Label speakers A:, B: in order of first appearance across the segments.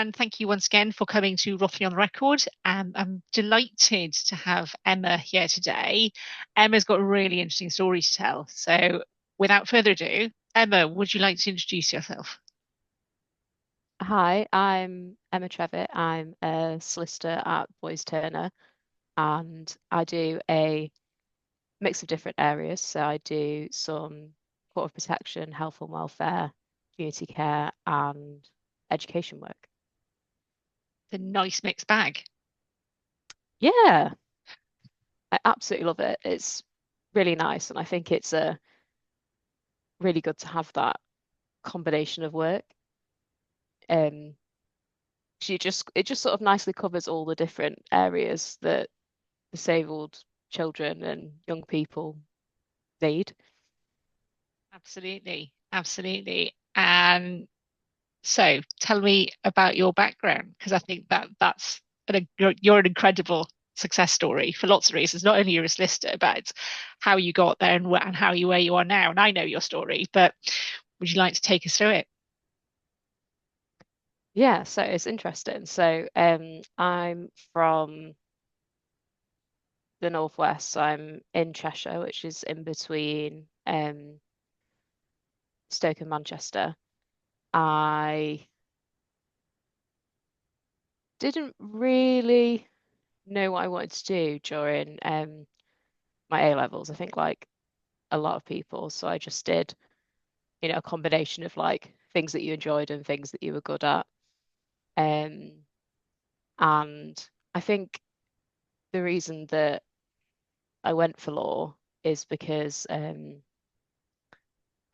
A: and thank you once again for coming to Rothley on the Record. I'm delighted to have Emma here today. Emma's got a really interesting story to tell. So, without further ado, Emma, would you like to introduce yourself?
B: Hi, I'm Emma Trevett. I'm a solicitor at Boys Turner, and I do a mix of different areas. So I do some court of protection, health and welfare, community care, and education work.
A: The nice mixed bag.
B: Yeah, I absolutely love it. It's really nice, and I think it's really good to have that combination of work. Um, 'Cause it just sort of nicely covers all the different areas that disabled children and young people need.
A: Absolutely, absolutely. And so, tell me about your background because I think you're an incredible success story for lots of reasons. Not only you're a solicitor, but it's how you got there and how you where you are now. And I know your story, but would you like to take us through it?
B: Yeah, so it's interesting. So I'm from the northwest. So I'm in Cheshire, which is in between Stoke and Manchester. I didn't really know what I wanted to do during my A levels. I think like a lot of people. So I just did, a combination of like things that you enjoyed and things that you were good at. Um, and I think the reason that I went for law is because I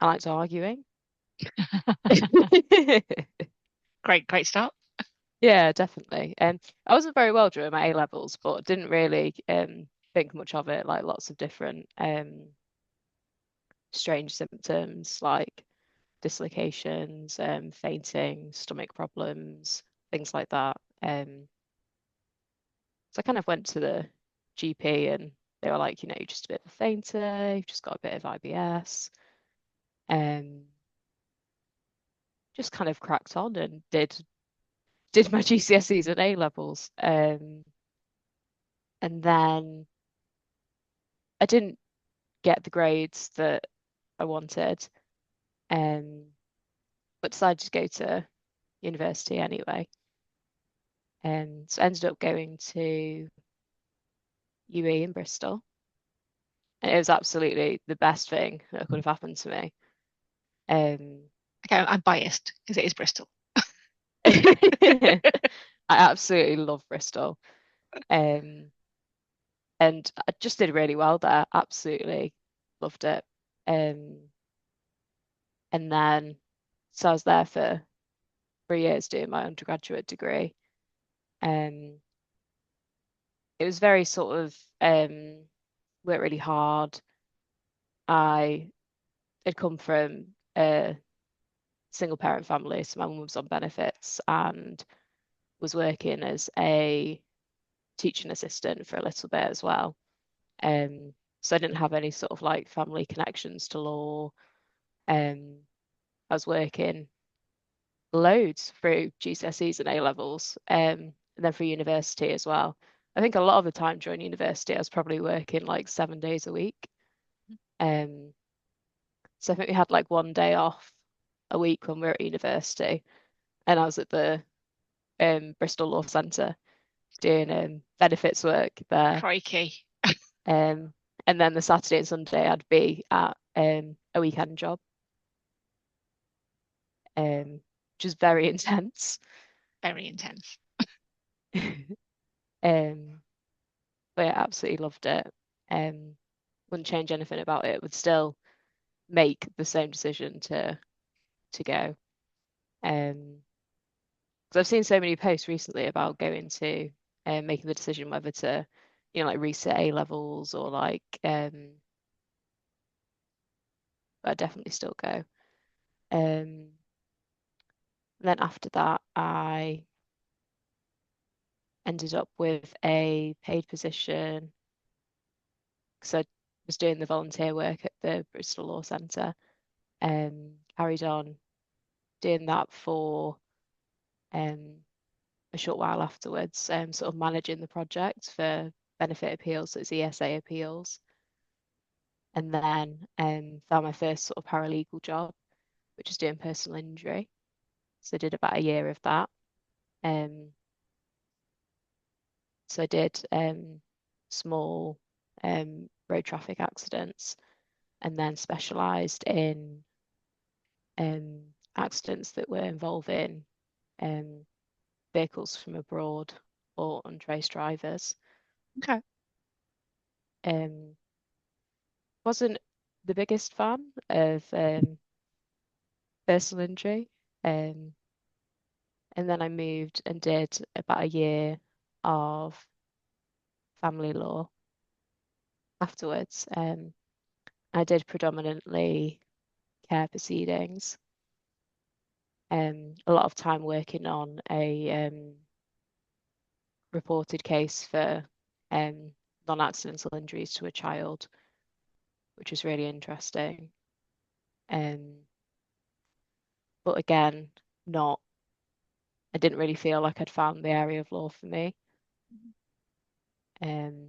B: liked arguing.
A: Great, great start.
B: Yeah, definitely. I wasn't very well during my A levels, but didn't really think much of it. Like lots of different strange symptoms like dislocations, fainting, stomach problems, things like that. So I kind of went to the GP and they were like, you're just a bit of a fainter, you've just got a bit of IBS. Um, just kind of cracked on and did my GCSEs and A levels. And then I didn't get the grades that I wanted, um, but decided to go to university anyway. And so I ended up going to UE in Bristol. And it was absolutely the best thing that could have happened to me. Um,
A: Okay, I'm biased because it is Bristol.
B: I absolutely love Bristol. Um, and I just did really well there. Absolutely loved it. Um, and then so I was there for 3 years doing my undergraduate degree. Um, it was very sort of worked really hard. I had come from a single parent family, so my mum was on benefits and was working as a teaching assistant for a little bit as well. So I didn't have any sort of like family connections to law. Um, I was working loads through GCSEs and A levels, and then for university as well. I think a lot of the time during university, I was probably working like 7 days a week. Um, so I think we had like one day off a week when we were at university, and I was at the Bristol Law Centre doing benefits work there.
A: Crikey.
B: Um, and then the Saturday and Sunday, I'd be at a weekend job, which is very intense.
A: Very intense.
B: Um, but yeah, absolutely loved it. Wouldn't change anything about it. Would still make the same decision to go. Because I've seen so many posts recently about going to making the decision whether to, like reset A levels or like but I'd definitely still go. Then after that, I ended up with a paid position because I was doing the volunteer work at the Bristol Law Centre. Carried on doing that for a short while afterwards, sort of managing the project for benefit appeals, so it's ESA appeals, and then found my first sort of paralegal job, which is doing personal injury. So I did about a year of that. Um, so I did small road traffic accidents, and then specialised in accidents that were involving um, vehicles from abroad or untraced drivers.
A: Okay.
B: Um, wasn't the biggest fan of personal injury. Um, and then I moved and did about a year of family law afterwards. I did predominantly care proceedings. A lot of time working on a reported case for non-accidental injuries to a child, which was really interesting. Um, but again, not, I didn't really feel like I'd found the area of law for me. Um,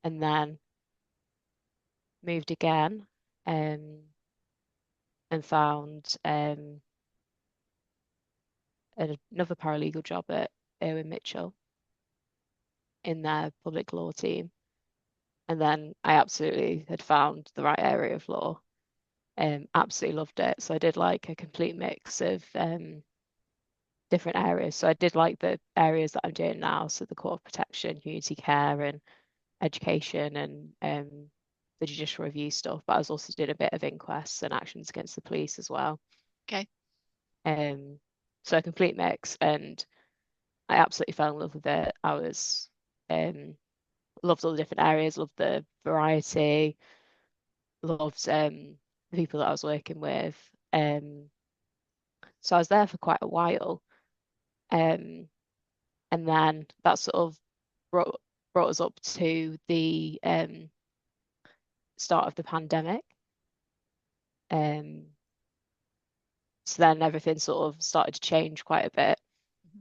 B: and then moved again um, and found another paralegal job at Irwin Mitchell in their public law team. And then I absolutely had found the right area of law. Absolutely loved it. So I did like a complete mix of different areas. So I did like the areas that I'm doing now, so the court of protection, community care, and education, and the judicial review stuff. But I was also doing a bit of inquests and actions against the police as well.
A: Okay.
B: Um, so a complete mix, and I absolutely fell in love with it. I was loved all the different areas, loved the variety, loved the people that I was working with. So I was there for quite a while. Um, and then that sort of brought brought us up to the start of the pandemic. Um, so then everything sort of started to change quite a bit.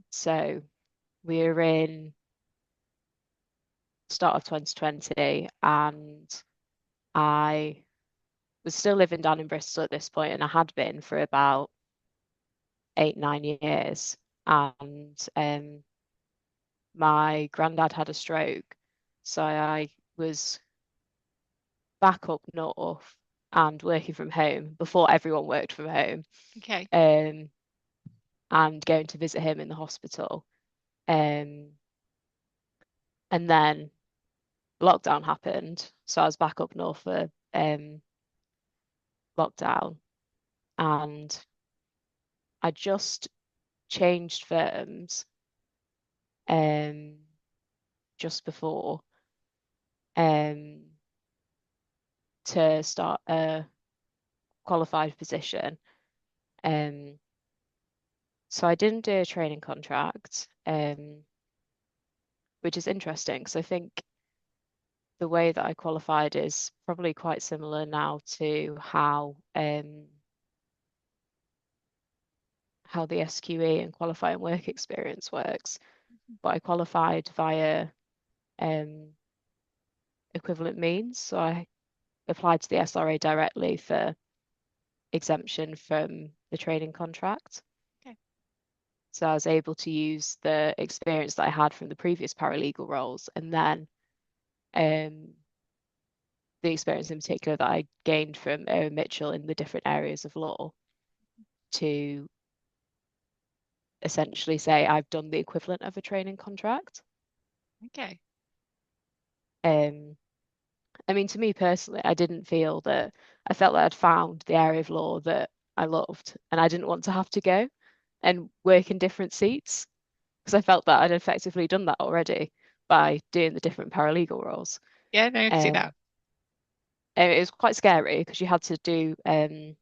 B: So we were in start of 2020, and I was still living down in Bristol at this point, and I had been for about 8, 9 years. And my granddad had a stroke, so I was back up north and working from home before everyone worked from home,
A: Okay.
B: um, and going to visit him in the hospital. Um, and then lockdown happened, so I was back up north for lockdown, and I just changed firms um, just before um, to start a qualified position. Um, so I didn't do a training contract, which is interesting because I think the way that I qualified is probably quite similar now to how the SQE and qualifying work experience works. But I qualified via um, equivalent means. So I applied to the SRA directly for exemption from the training contract.
A: Okay.
B: So I was able to use the experience that I had from the previous paralegal roles, and then um, the experience in particular that I gained from Owen Mitchell in the different areas of law to essentially say I've done the equivalent of a training contract.
A: Okay.
B: Um, I mean, to me personally, I didn't feel that I felt that I'd found the area of law that I loved, and I didn't want to have to go and work in different seats because I felt that I'd effectively done that already by doing the different paralegal roles.
A: Yeah, no, I can see that.
B: Um, and it was quite scary because you had to do, a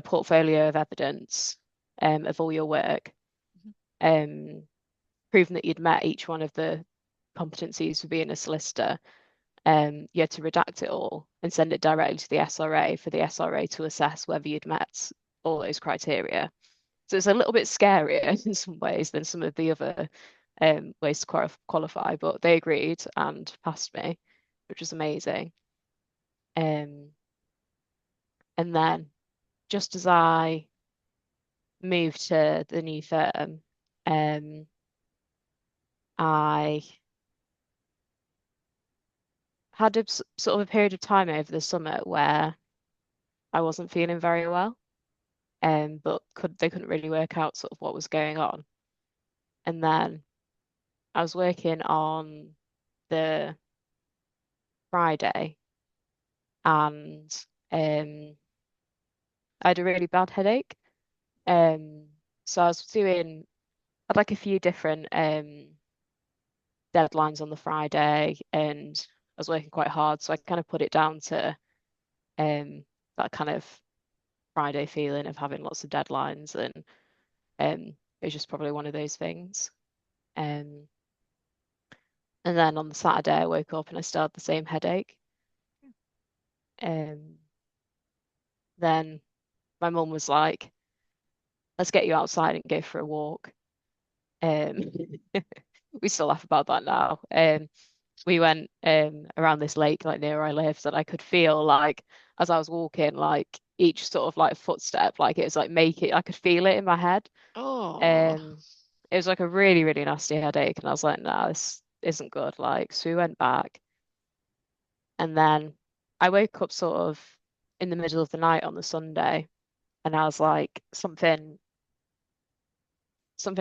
B: portfolio of evidence of all your work,
A: Mhm.
B: um, proving that you'd met each one of the competencies for being a solicitor. You had to redact it all and send it directly to the SRA for the SRA to assess whether you'd met all those criteria. So it's a little bit scarier in some ways than some of the other ways to qualify, but they agreed and passed me, which was amazing. Um, and then just as I moved to the new firm, um, I had sort of a period of time over the summer where I wasn't feeling very well, but they couldn't really work out sort of what was going on. And then I was working on the Friday, and I had a really bad headache. Um, so I was I'd like a few different deadlines on the Friday, and I was working quite hard, so I kind of put it down to um that kind of Friday feeling of having lots of deadlines, and it was just probably one of those things. Um, and then on the Saturday, I woke up and I still had the same headache. Um, then my mum was like, "Let's get you outside and go for a walk." Um, we still laugh about that now. We went around this lake like near where I lived, and I could feel like as I was walking, like each sort of like footstep, like it was like I could feel it in my head.
A: Oh,
B: Um, it was like a really, really nasty headache, and I was like, "No, this isn't good." Like, so we went back, and then I woke up sort of in the middle of the night on the Sunday, and I was like, something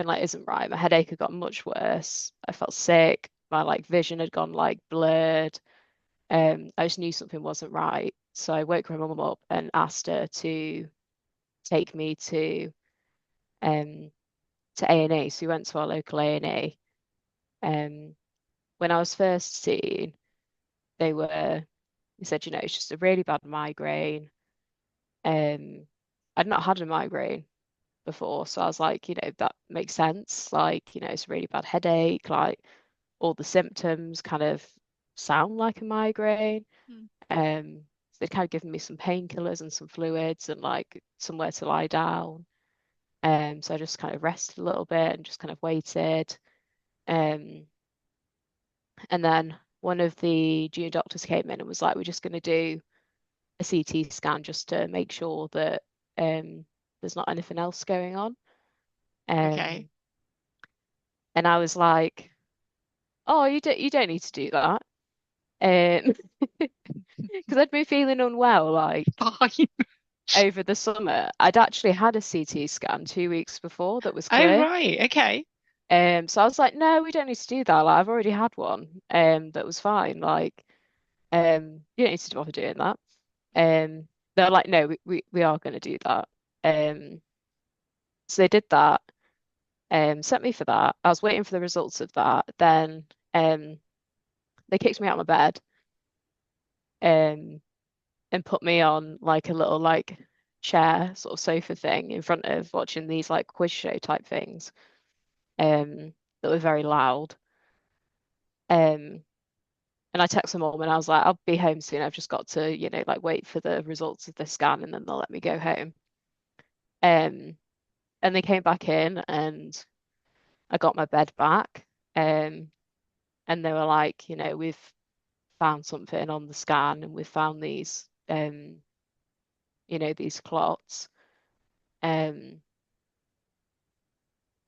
B: like isn't right. My headache had got much worse. I felt sick. My like vision had gone like blurred. I just knew something wasn't right. So I woke my mum up and asked her to take me um to A&E. So we went to our local A&E. Um, when I was first seen, they said, it's just a really bad migraine. Um, I'd not had a migraine before, so I was like, that makes sense. Like, it's a really bad headache. Like all the symptoms kind of sound like a migraine.
A: mm,
B: They'd kind of given me some painkillers and some fluids and like somewhere to lie down. So I just kind of rested a little bit and just kind of waited. Um, and then one of the junior doctors came in and was like, "We're just going to do a CT scan just to make sure that there's not anything else going on."
A: okay.
B: Um, and I was like, "Oh, you don't need to do that." Um, because I'd been feeling unwell like
A: Fine.
B: over the summer. I'd actually had a CT scan 2 weeks before that was
A: Oh,
B: clear.
A: right. Okay.
B: So I was like, no, we don't need to do that. Like, I've already had one. That was fine. Like, you don't need to bother doing that. Um, they're like, no, we are going to do that. Um, so they did that. Sent me for that. I was waiting for the results of that. Then, they kicked me out of my bed. Um, and put me on like a little like chair sort of sofa thing in front of watching these like quiz show type things that were very loud. Um, and I texted my mum and I was like, I'll be home soon. I've just got to, like wait for the results of the scan and then they'll let me go home. Um, and they came back in and I got my bed back. Um, and they were like, we've found something on the scan and we've found these clots. Um,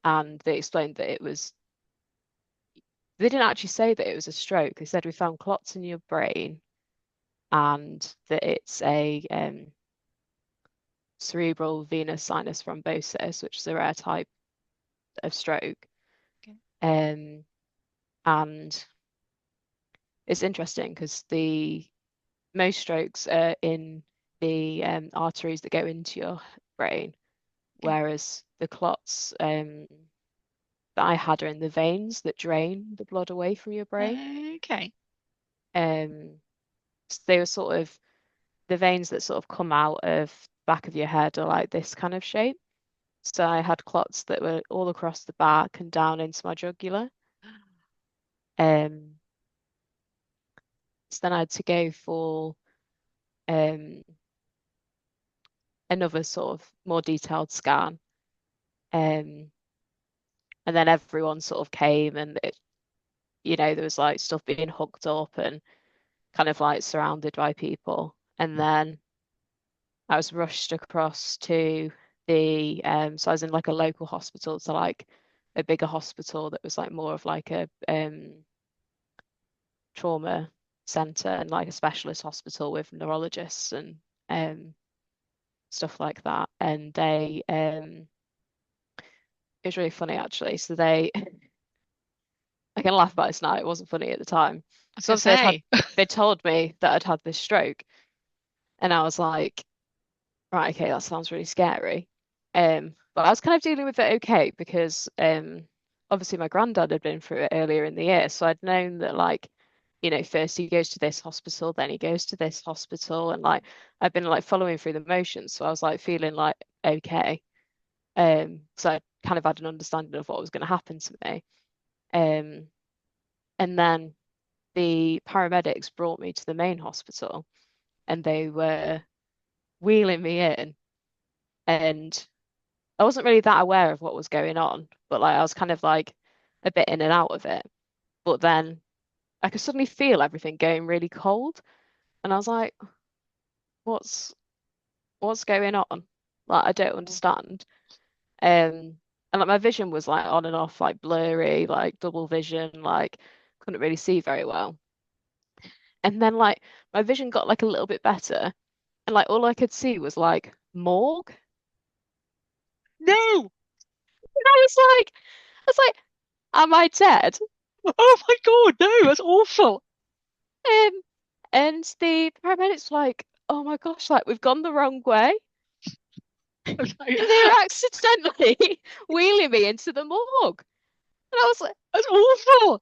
B: and they explained that they didn't actually say that it was a stroke. They said we found clots in your brain and that it's a cerebral venous sinus thrombosis, which is a rare type of stroke.
A: Okay.
B: Um, and it's interesting because the most strokes are in the arteries that go into your brain,
A: Okay.
B: whereas the clots that I had are in the veins that drain the blood away from your brain.
A: Okay.
B: So they were sort of the veins that sort of come out of the back of your head are like this kind of shape. So I had clots that were all across the back and down into my jugular. Um, so then I had to go for um, another sort of more detailed scan. Um, and then everyone sort of came and there was like stuff being hooked up and kind of like surrounded by people. And then I was rushed across to so I was in like a local hospital, so like a bigger hospital that was like more of like a trauma center and like a specialist hospital with neurologists and um stuff like that. And it was really funny actually. So I can laugh about this now, it wasn't funny at the time.
A: I was
B: So
A: gonna
B: obviously
A: say,
B: they told me that I'd had this stroke, and I was like, right, okay, that sounds really scary. But I was kind of dealing with it okay because obviously my granddad had been through it earlier in the year, so I'd known that like, first he goes to this hospital, then he goes to this hospital, and like I've been like following through the motions, so I was like feeling like okay. So I kind of had an understanding of what was going to happen to me. Um, and then the paramedics brought me to the main hospital, and they were wheeling me in, and I wasn't really that aware of what was going on, but like I was kind of like a bit in and out of it. But then I could suddenly feel everything going really cold, and I was like, "What's what's going on? Like I don't understand." And like my vision was like on and off, like blurry, like double vision, like couldn't really see very well. And then like my vision got like a little bit better, and like all I could see was like morgue.
A: no,
B: And I was like, am I dead?
A: oh my God, no, that's awful.
B: Um, and the paramedics were like, oh my gosh, like we've gone the wrong way.
A: That's like,
B: And they were accidentally wheeling me into the morgue. And I was like,
A: that's awful.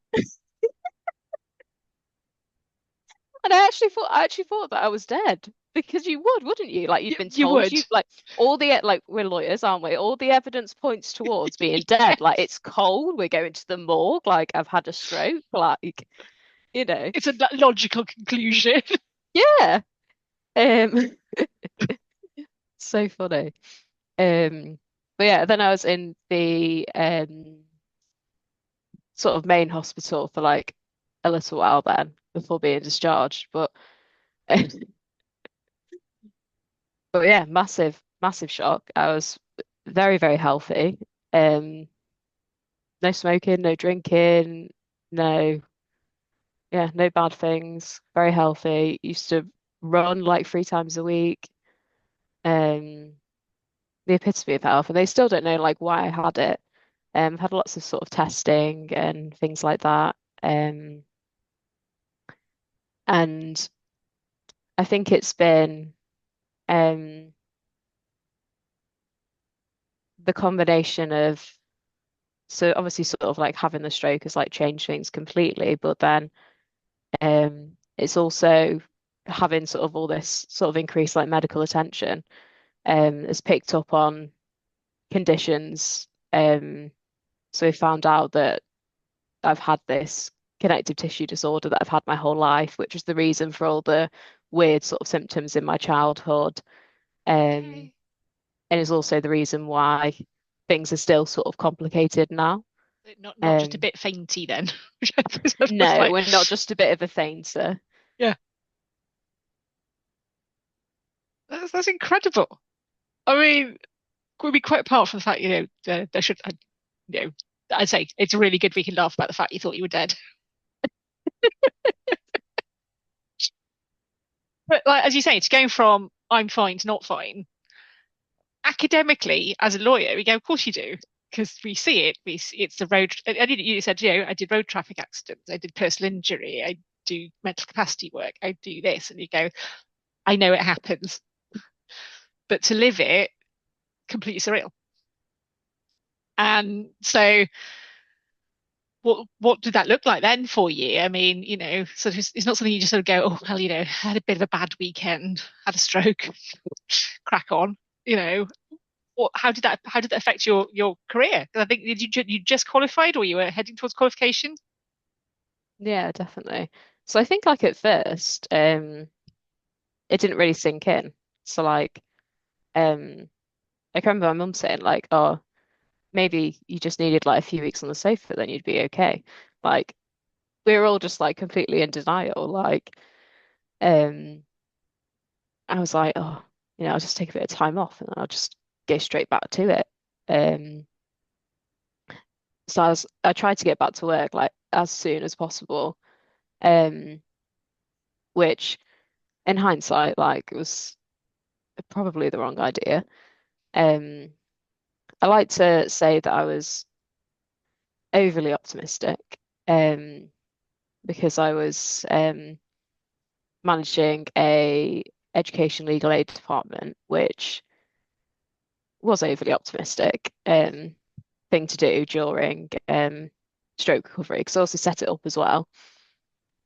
B: and I actually thought that I was dead. Because you would, wouldn't you? Like you'd been
A: You
B: told
A: would.
B: you like all the like we're lawyers, aren't we? All the evidence points towards being dead. Like
A: Yes.
B: it's cold, we're going to the morgue, like I've had a stroke, like, you know.
A: It's a logical conclusion.
B: Yeah. Um, so funny. But yeah, then I was in the sort of main hospital for like a little while then before being discharged. But but yeah, massive, massive shock. I was very, very healthy. Um, no smoking, no drinking, no, yeah, no bad things. Very healthy. Used to run like 3 times a week. Um, the epitome of health, and they still don't know like why I had it. I've had lots of sort of testing and things like that. Um, and I think it's been um, the combination of, so obviously sort of like having the stroke has like changed things completely, but then it's also having sort of all this sort of increased like medical attention has picked up on conditions. So we found out that I've had this connective tissue disorder that I've had my whole life, which is the reason for all the weird sort of symptoms in my childhood. Um,
A: Okay.
B: and is also the reason why things are still sort of complicated now.
A: Not just a
B: Um,
A: bit fainty then, which I was
B: no,
A: like,
B: we're not just a bit of a fainter.
A: yeah, that's incredible. I mean, could be quite apart from the fact, there should, you know, I'd say it's a really good we can laugh about the fact you thought you were dead. But like as you say, it's going from I'm fine to not fine. Academically, as a lawyer, we go, of course you do, because we see it. It's the road. You said, I did road traffic accidents, I did personal injury, I do mental capacity work, I do this, and you go, I know it happens, but to live it, completely surreal. And so what did that look like then for you? I mean, sort of it's not something you just sort of go, oh well, had a bit of a bad weekend, had a stroke, crack on. You know, how did that affect your career? 'Cause I think you just qualified or you were heading towards qualification?
B: Yeah, definitely. So I think like at first, it didn't really sink in. So like, I can remember my mum saying like, "Oh, maybe you just needed like a few weeks on the sofa, then you'd be okay. Like we were all just like completely in denial. Like, um, I was like, oh, I'll just take a bit of time off and then I'll just go straight back to it. Um, so I tried to get back to work like as soon as possible. Um, which in hindsight, like it was probably the wrong idea. Um, I like to say that I was overly optimistic, um, because I was managing a education legal aid department, which was overly optimistic thing to do during stroke recovery, because I also set it up as well.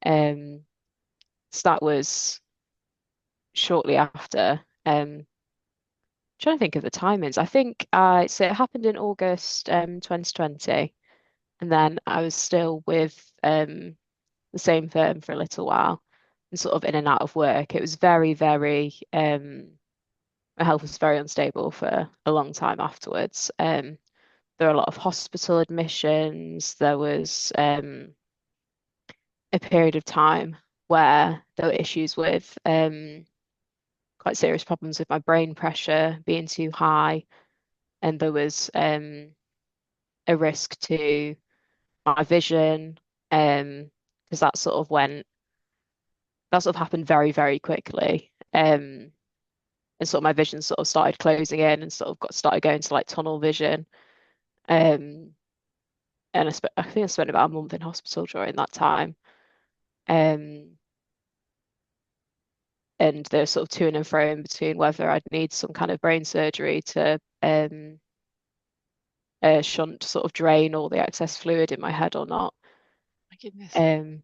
B: Um, so that was shortly after. Trying to think of the timings. I think so it happened in August 2020, and then I was still with the same firm for a little while and sort of in and out of work. It was very, very my health was very unstable for a long time afterwards. There were a lot of hospital admissions. There was a period of time where there were issues with quite serious problems with my brain pressure being too high, and there was a risk to my vision, because that sort of happened very, very quickly. And sort of my vision sort of started closing in and sort of got started going to like tunnel vision. Um, and I think I spent about a month in hospital during that time. Um, and there's sort of to and fro in between whether I'd need some kind of brain surgery to shunt sort of drain all the excess fluid in my head or not.
A: My goodness.
B: Um,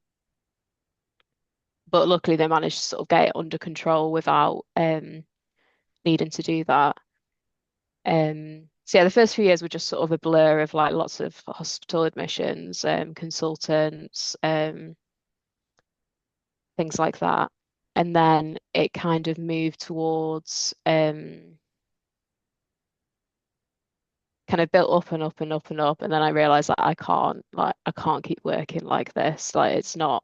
B: but luckily they managed to sort of get it under control without needing to do that. So yeah, the first few years were just sort of a blur of like lots of hospital admissions, consultants, things like that. And then it kind of moved towards kind of built up and up and up and up. And then I realized that I can't keep working like this. Like it's not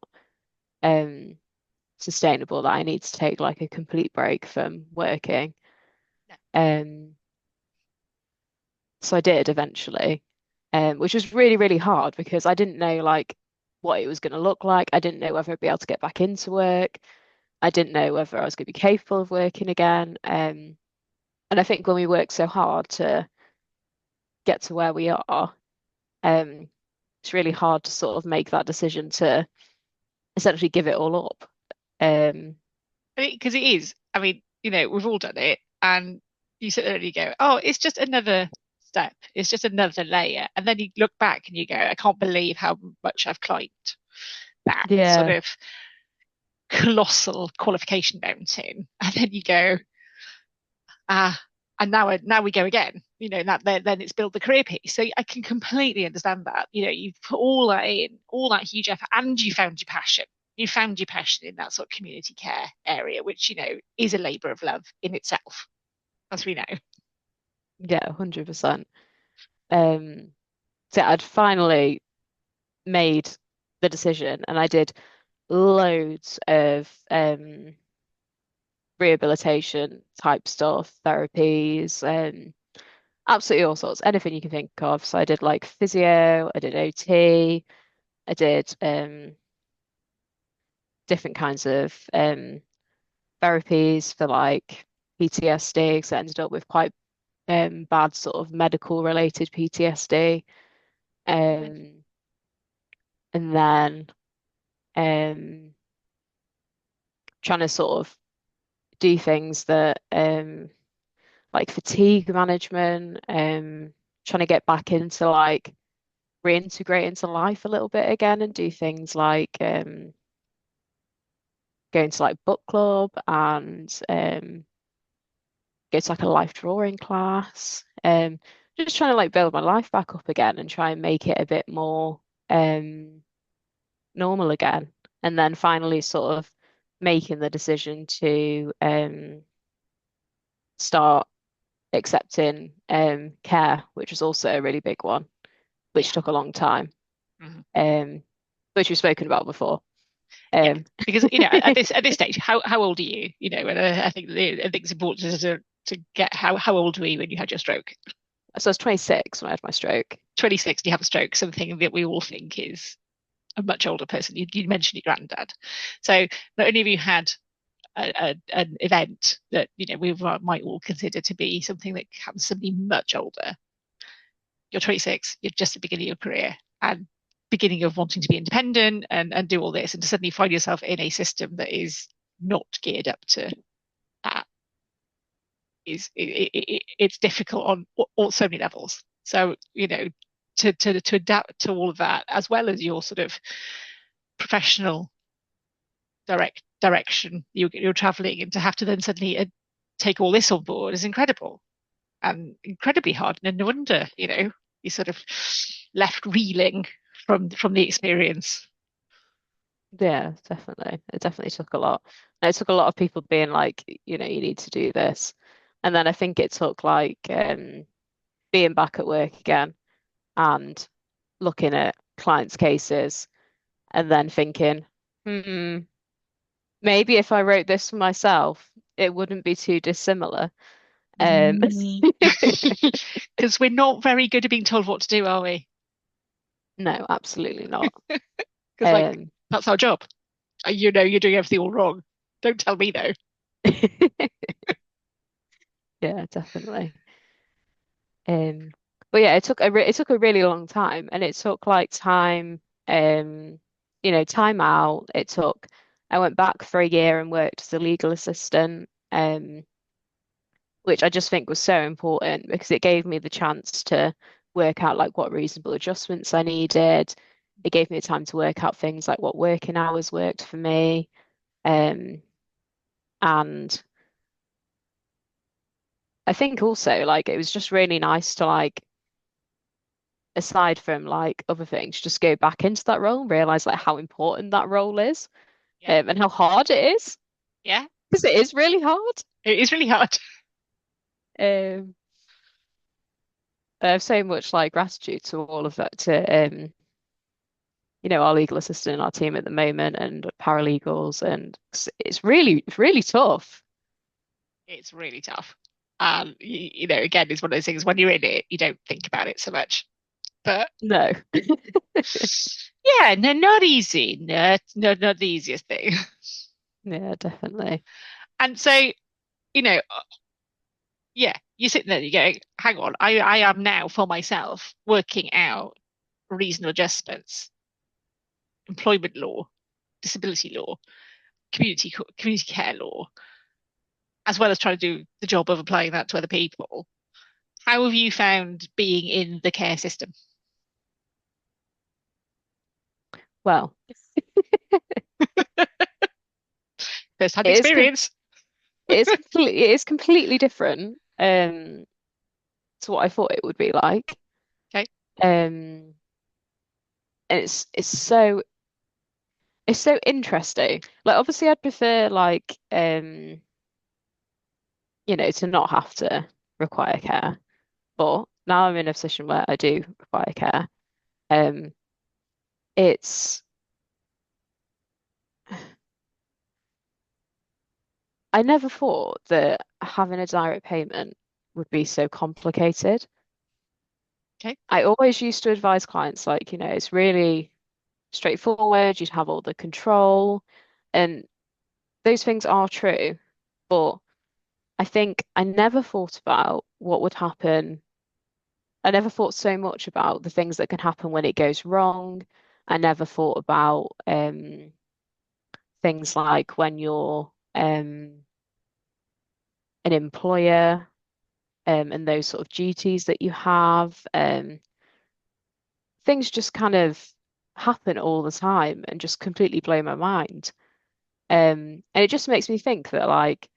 B: um sustainable, that I need to take like a complete break from working.
A: No.
B: Um so I did eventually, which was really, really hard because I didn't know like what it was going to look like. I didn't know whether I'd be able to get back into work. I didn't know whether I was going to be capable of working again. And I think when we work so hard to get to where we are, um, it's really hard to sort of make that decision to essentially give it all up. Um,
A: Because it is. I mean, we've all done it, and you sit there and you go, "Oh, it's just another step. It's just another layer." And then you look back and you go, "I can't believe how much I've climbed that sort
B: yeah,
A: of colossal qualification mountain." And then you go, "Ah." And now we go again. That then it's build the career piece. So I can completely understand that. You've put all that in, all that huge effort, and you found your passion. You found your passion in that sort of community care area, which is a labour of love in itself, as we know.
B: yeah, 100%. Um, so I'd finally made the decision and I did loads of rehabilitation type stuff, therapies, absolutely all sorts, anything you can think of. So I did like physio, I did OT, I did different kinds of therapies for like PTSD. So I ended up with quite bad sort of medical related PTSD.
A: Good.
B: Um, and then um, trying to sort of do things that like fatigue management, trying to get back into like reintegrate into life a little bit again and do things like going to like book club and go to like a life drawing class. Just trying to like build my life back up again and try and make it a bit more um normal again. And then finally sort of making the decision to start accepting care, which was also a really big one, which
A: Yeah.
B: took a long time,
A: Mhm.
B: um, which we've spoken about before.
A: Yeah.
B: Um,
A: Because at this stage, how old are you? And I think it's important to get how old were you when you had your stroke?
B: so I was 26 when I had my stroke.
A: 26, you have a stroke, something that we all think is a much older person. You mentioned your granddad. So not only have you had an event that we might all consider to be something that happens to somebody much older. You're 26, you're just at the beginning of your career and beginning of wanting to be independent and do all this, and to suddenly find yourself in a system that is not geared up to that it's difficult on so many levels. So to adapt to all of that, as well as your sort of professional direction you're traveling, and to have to then suddenly take all this on board is incredible and incredibly hard. And no wonder, you sort of left reeling from the experience.
B: Yeah, definitely. It definitely took a lot. And it took a lot of people being like, you need to do this. And then I think it took like being back at work again and looking at clients' cases and then thinking, hmm, maybe if I wrote this for myself, it wouldn't be too dissimilar. Um,
A: Because we're not very good at being told what to do, are we?
B: no, absolutely not.
A: Because
B: Um,
A: that's our job. You're doing everything all wrong. Don't tell me though.
B: yeah, definitely. Um, but yeah, it took a really long time, and it took like time, um, time out. I went back for a year and worked as a legal assistant, which I just think was so important because it gave me the chance to work out like what reasonable adjustments I needed. It gave me the time to work out things like what working hours worked for me. Um, and I think also like it was just really nice to like, aside from like other things, just go back into that role and realize like how important that role is,
A: Yeah,
B: and how hard it is,
A: yeah.
B: because it is really hard.
A: It is really hard.
B: Um, I have so much like gratitude to all of that, to our legal assistant in our team at the moment and paralegals, and it's really tough.
A: It's really tough. Again, it's one of those things when you're in it, you don't think about it so much. But
B: No.
A: yeah, no, not easy. No, no, not the easiest thing.
B: Yeah, definitely.
A: And so, you know, yeah, you're sitting there, you go, hang on, I am now for myself working out reasonable adjustments, employment law, disability law, community care law, as well as trying to do the job of applying that to other people. How have you found being in the care system?
B: Well,
A: First hand
B: it is com
A: experience.
B: it is completely different to what I thought it would be like.
A: Okay.
B: Um, and it's so interesting. Like obviously I'd prefer like to not have to require care. But now I'm in a position where I do require care. Um, it's I never thought that having a direct payment would be so complicated.
A: Okay.
B: I always used to advise clients like, it's really straightforward, you'd have all the control, and those things are true. But I think I never thought about what would happen. I never thought so much about the things that can happen when it goes wrong. I never thought about things like when you're an employer, and those sort of duties that you have. Things just kind of happen all the time and just completely blow my mind. And it just makes me think that, like,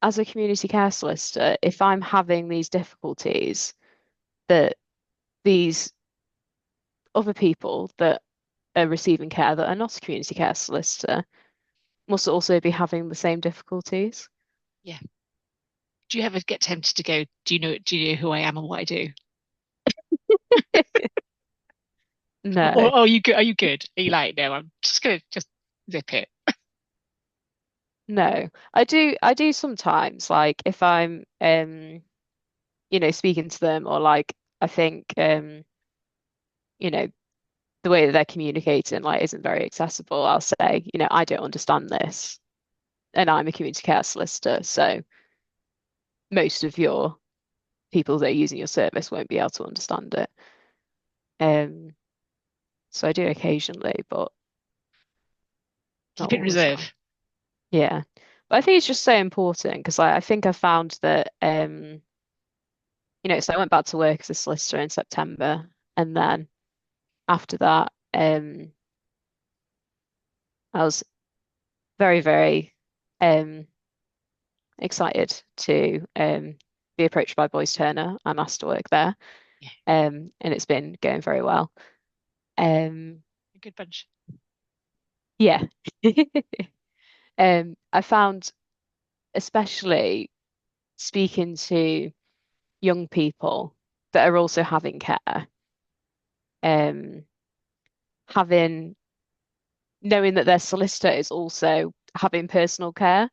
B: as a community care solicitor, if I'm having these difficulties, that these other people that are receiving care that are not a community care solicitor must also be having the same difficulties.
A: Yeah. Do you ever get tempted to go, do you know who I am and what I do?
B: No,
A: Or are you good? Are you good? Are you like, no, I'm just gonna just zip it.
B: no. I do sometimes, like if I'm speaking to them or like I think you know, the way that they're communicating like isn't very accessible, I'll say, I don't understand this. And I'm a community care solicitor, so most of your people that are using your service won't be able to understand it. Um, so I do occasionally, but not
A: Keep it
B: all the time.
A: reserve.
B: Yeah. But I think it's just so important because I think I found that so I went back to work as a solicitor in September, and then after that, I was very, very excited to be approached by Boys Turner and asked to work there.
A: Yeah,
B: And it's been going very well. Um,
A: a good bunch.
B: yeah. I found, especially speaking to young people that are also having care, um, having knowing that their solicitor is also having personal care,
A: Yeah,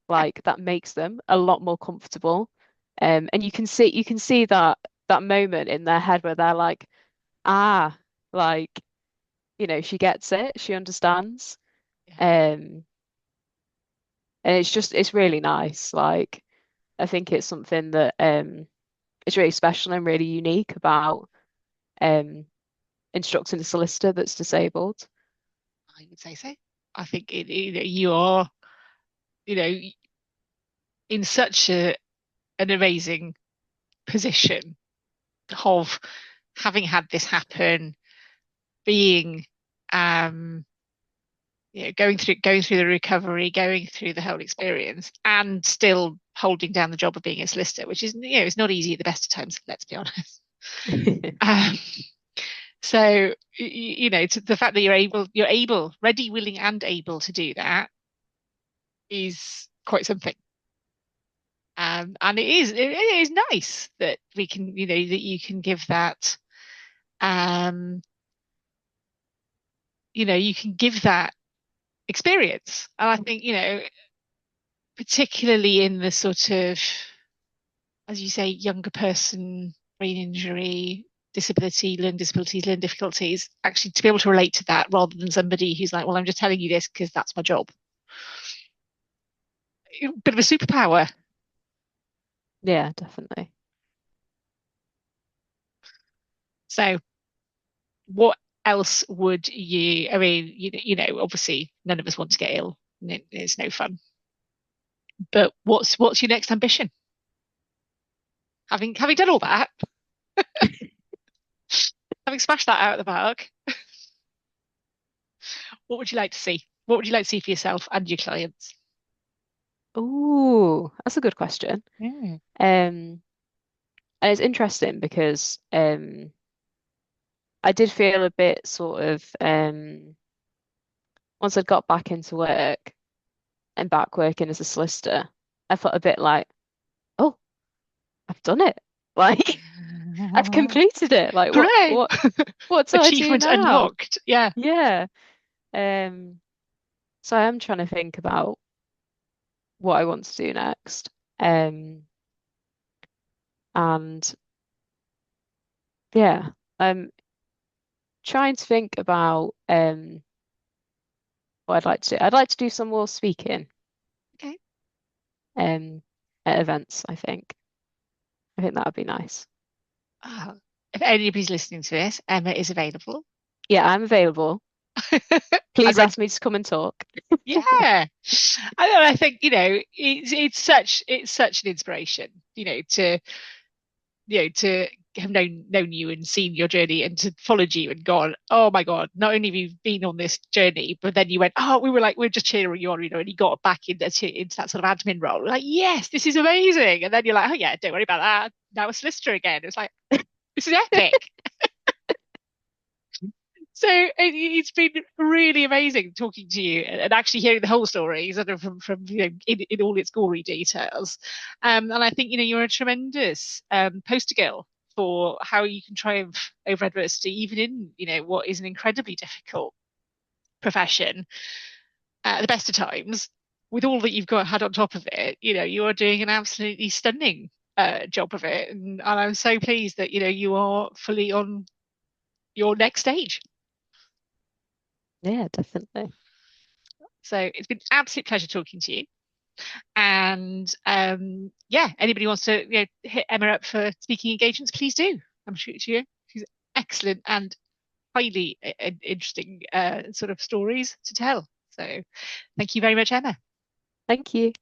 B: like that makes them a lot more comfortable. And you can see that moment in their head where they're like, ah, like, she gets it, she understands.
A: yeah.
B: Um, and it's really nice. Like, I think it's something that is really special and really unique about um instructing a solicitor that's disabled.
A: I would say so. I think you are, you know, in such an amazing position of having had this happen, being going through the recovery, going through the whole experience, and still holding down the job of being a solicitor, which is, it's not easy at the best of times, let's be honest. Um, so, the fact that you're able, ready, willing, and able to do that is quite something. And it is nice that we can, that you can give that, um, you can give that experience. And I think, particularly in the sort of, as you say, younger person, brain injury, disability, learning disabilities, learning difficulties, actually to be able to relate to that rather than somebody who's like, well, I'm just telling you this because that's my job. Bit of a superpower.
B: Yeah, definitely.
A: So, what else would I mean, obviously none of us want to get ill. It's no fun. But what's your next ambition? Having done all that, having smashed that out of the park, what would you like to see? What would you like to see for yourself and your clients?
B: Ooh, that's a good question.
A: Mm.
B: Um, and it's interesting because I did feel a bit sort of once I'd got back into work and back working as a solicitor, I felt a bit like, oh, I've done it. Like I've completed it. Like
A: Hooray!
B: what do I do
A: Achievement
B: now?
A: unlocked. Yeah.
B: Yeah. Um, so I am trying to think about what I want to do next. Um, and yeah, I'm trying to think about what I'd like to do. I'd like to do some more speaking
A: Okay.
B: um at events, I think. I think that would be nice.
A: Oh, if anybody's listening to this, Emma is available.
B: Yeah, I'm available.
A: And
B: Please
A: ready.
B: ask me to come and talk.
A: Yeah. I think, it's such an inspiration, to have known you and seen your journey and to followed you and gone, oh my God, not only have you been on this journey, but then you went, oh, we were just cheering you on, and you got back into that sort of admin role. We're like, yes, this is amazing. And then you're like, oh yeah, don't worry about that. Now a solicitor again. It's like, this is epic. So it's been really amazing talking to you and actually hearing the whole story, sort of from in all its gory details. And I think you're a tremendous poster girl for how you can triumph over adversity, even in what is an incredibly difficult profession at the best of times. With all that you've got had on top of it, you are doing an absolutely stunning job of it, and I'm so pleased that you are fully on your next stage.
B: Yeah, definitely.
A: So it's been an absolute pleasure talking to you. And yeah, anybody wants to hit Emma up for speaking engagements, please do. I'm sure she's excellent and highly interesting sort of stories to tell. So thank you very much, Emma.
B: Thank you.